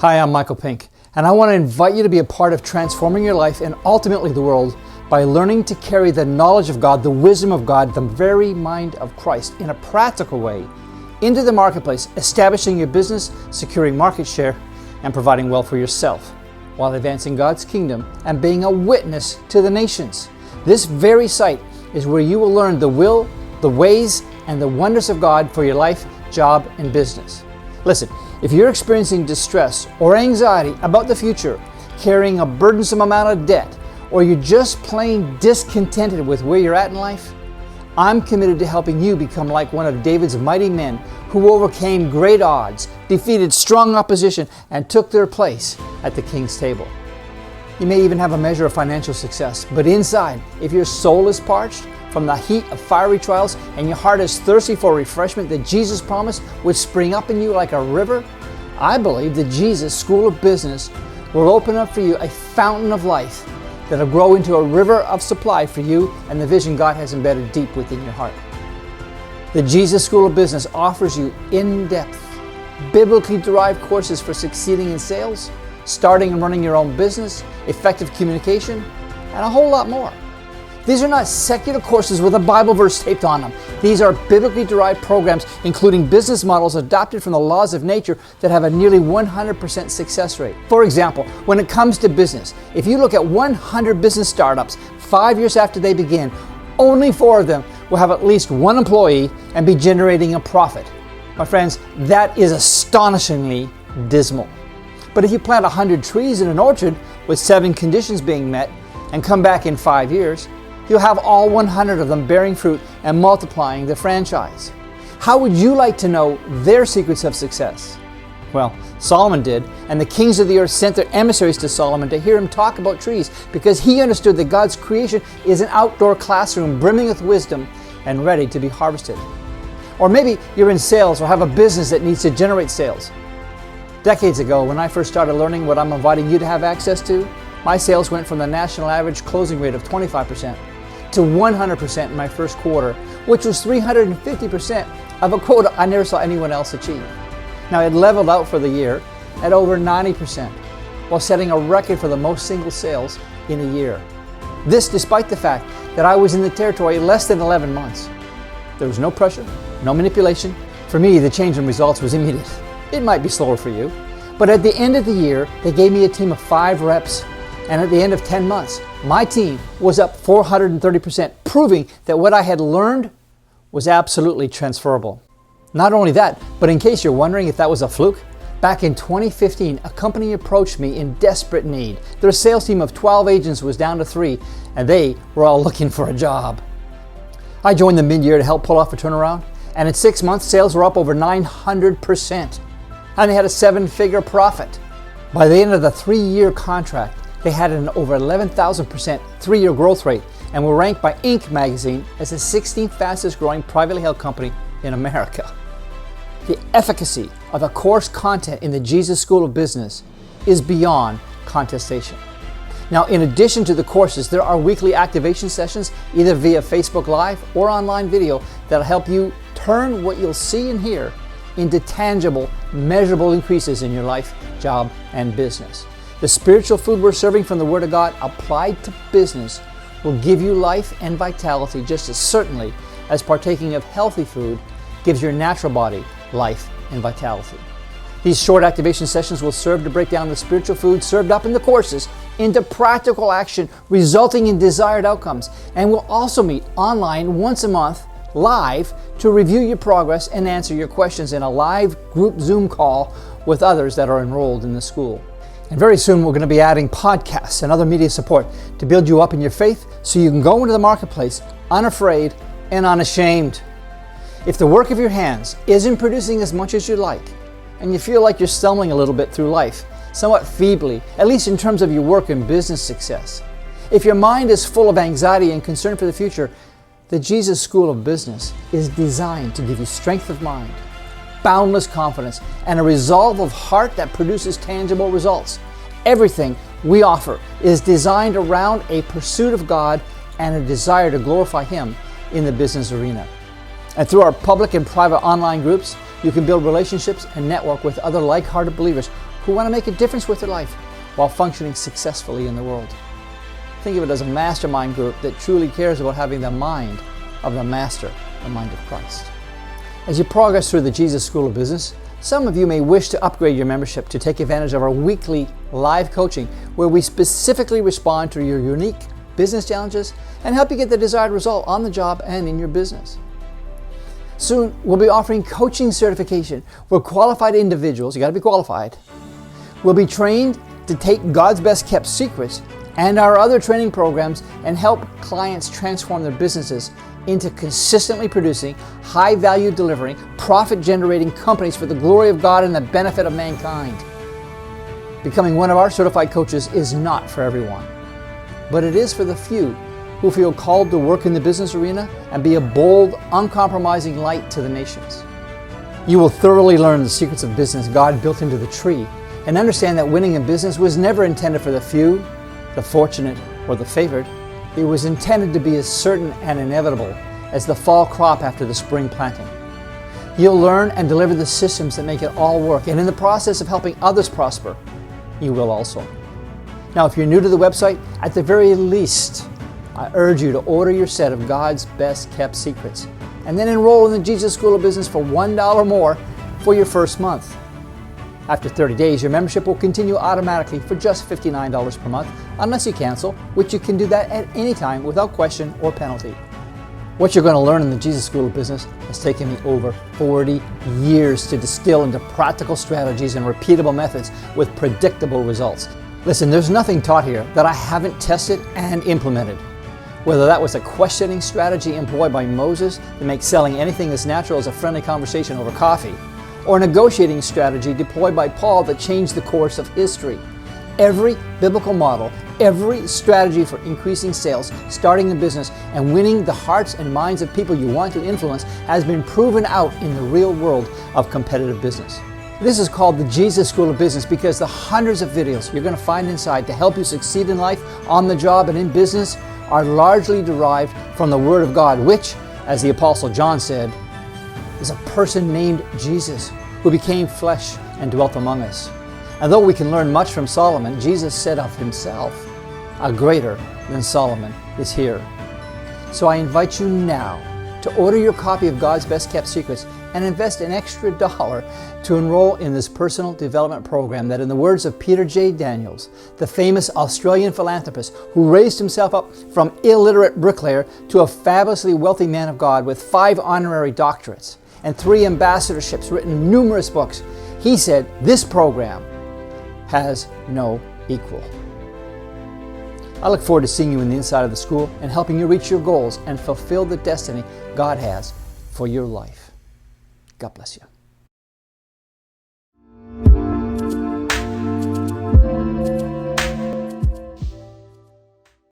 Hi, I'm Michael Pink, and I want to invite you to be a part of transforming your life and ultimately the world by learning to carry the knowledge of God, the wisdom of God, the very mind of Christ in a practical way into the marketplace, establishing your business, securing market share, and providing wealth for yourself while advancing God's kingdom and being a witness to the nations. This very site is where you will learn the will, the ways, and the wonders of God for your life, job, and business. Listen, if you're experiencing distress or anxiety about the future, carrying a burdensome amount of debt, or you're just plain discontented with where you're at in life, I'm committed to helping you become like one of David's mighty men who overcame great odds, defeated strong opposition, and took their place at the king's table. You may even have a measure of financial success, but inside, if your soul is parched from the heat of fiery trials and your heart is thirsty for refreshment that Jesus promised would spring up in you like a river, I believe the Jesus School of Business will open up for you a fountain of life that'll grow into a river of supply for you and the vision God has embedded deep within your heart. The Jesus School of Business offers you in-depth, biblically derived courses for succeeding in sales, starting and running your own business, effective communication, and a whole lot more. These are not secular courses with a Bible verse taped on them. These are biblically derived programs including business models adopted from the laws of nature that have a nearly 100% success rate. For example, when it comes to business, if you look at 100 business startups 5 years after they begin, only 4 of them will have at least 1 employee and be generating a profit. My friends, that is astonishingly dismal. But if you plant 100 trees in an orchard with 7 conditions being met and come back in 5 years, you'll have all 100 of them bearing fruit and multiplying the franchise. How would you like to know their secrets of success? Well, Solomon did, and the kings of the earth sent their emissaries to Solomon to hear him talk about trees because he understood that God's creation is an outdoor classroom brimming with wisdom and ready to be harvested. Or maybe you're in sales or have a business that needs to generate sales. Decades ago, when I first started learning what I'm inviting you to have access to, my sales went from the national average closing rate of 25% to 100% in my first quarter, which was 350% of a quota I never saw anyone else achieve. Now it leveled out for the year at over 90%, while setting a record for the most single sales in a year. This despite the fact that I was in the territory less than 11 months. There was no pressure, no manipulation. For me, the change in results was immediate. It might be slower for you, but at the end of the year, they gave me a team of 5 reps, and at the end of 10 months, my team was up 430%, proving that what I had learned was absolutely transferable. Not only that, but in case you're wondering if that was a fluke, back in 2015, a company approached me in desperate need. Their sales team of 12 agents was down to 3, and they were all looking for a job. I joined them mid-year to help pull off a turnaround, and in 6 months, sales were up over 900%, and they had a 7-figure profit. By the end of the 3-year contract, they had an over 11,000% 3-year growth rate and were ranked by Inc. magazine as the 16th fastest growing privately held company in America. The efficacy of the course content in the Jesus School of Business is beyond contestation. Now, in addition to the courses, there are weekly activation sessions either via Facebook Live or online video that'll help you turn what you'll see and hear into tangible, measurable increases in your life, job, and business. The spiritual food we're serving from the Word of God applied to business will give you life and vitality just as certainly as partaking of healthy food gives your natural body life and vitality. These short activation sessions will serve to break down the spiritual food served up in the courses into practical action, resulting in desired outcomes. And we'll also meet online once a month, live, to review your progress and answer your questions in a live group Zoom call with others that are enrolled in the school. And very soon we're going to be adding podcasts and other media support to build you up in your faith so you can go into the marketplace unafraid and unashamed. If the work of your hands isn't producing as much as you'd like, and you feel like you're stumbling a little bit through life, somewhat feebly, at least in terms of your work and business success, if your mind is full of anxiety and concern for the future, the Jesus School of Business is designed to give you strength of mind, boundless confidence, and a resolve of heart that produces tangible results. Everything we offer is designed around a pursuit of God and a desire to glorify Him in the business arena. And through our public and private online groups, you can build relationships and network with other like-hearted believers who want to make a difference with their life while functioning successfully in the world. Think of it as a mastermind group that truly cares about having the mind of the Master, the mind of Christ. As you progress through the Jesus School of Business, some of you may wish to upgrade your membership to take advantage of our weekly live coaching, where we specifically respond to your unique business challenges and help you get the desired result on the job and in your business. Soon, we'll be offering coaching certification where qualified individuals, you got to be qualified, will be trained to take God's best kept secrets and our other training programs and help clients transform their businesses into consistently producing, high-value delivering, profit-generating companies for the glory of God and the benefit of mankind. Becoming one of our certified coaches is not for everyone, but it is for the few who feel called to work in the business arena and be a bold, uncompromising light to the nations. You will thoroughly learn the secrets of business God built into the tree and understand that winning in business was never intended for the few, the fortunate, or the favored. It was intended to be as certain and inevitable as the fall crop after the spring planting. You'll learn and deliver the systems that make it all work, and in the process of helping others prosper, you will also. Now, if you're new to the website, at the very least, I urge you to order your set of God's best kept secrets and then enroll in the Jesus School of Business for $1 more for your first month. After 30 days, your membership will continue automatically for just $59 per month unless you cancel, which you can do that at any time without question or penalty. What you're going to learn in the Jesus School of Business has taken me over 40 years to distill into practical strategies and repeatable methods with predictable results. Listen, there's nothing taught here that I haven't tested and implemented. Whether that was a questioning strategy employed by Moses to make selling anything as natural as a friendly conversation over coffee, or a negotiating strategy deployed by Paul that changed the course of history. Every biblical model, every strategy for increasing sales, starting a business, and winning the hearts and minds of people you want to influence has been proven out in the real world of competitive business. This is called the Jesus School of Business because the hundreds of videos you're going to find inside to help you succeed in life, on the job, and in business are largely derived from the Word of God, which, as the Apostle John said, is a person named Jesus who became flesh and dwelt among us. And though we can learn much from Solomon, Jesus said of himself, "A greater than Solomon is here." So I invite you now to order your copy of God's Best Kept Secrets and invest an extra $1 to enroll in this personal development program that, in the words of Peter J. Daniels, the famous Australian philanthropist who raised himself up from illiterate bricklayer to a fabulously wealthy man of God with 5 honorary doctorates and 3 ambassadorships, written numerous books, he said this program has no equal. I look forward to seeing you in the inside of the school and helping you reach your goals and fulfill the destiny God has for your life. God bless you.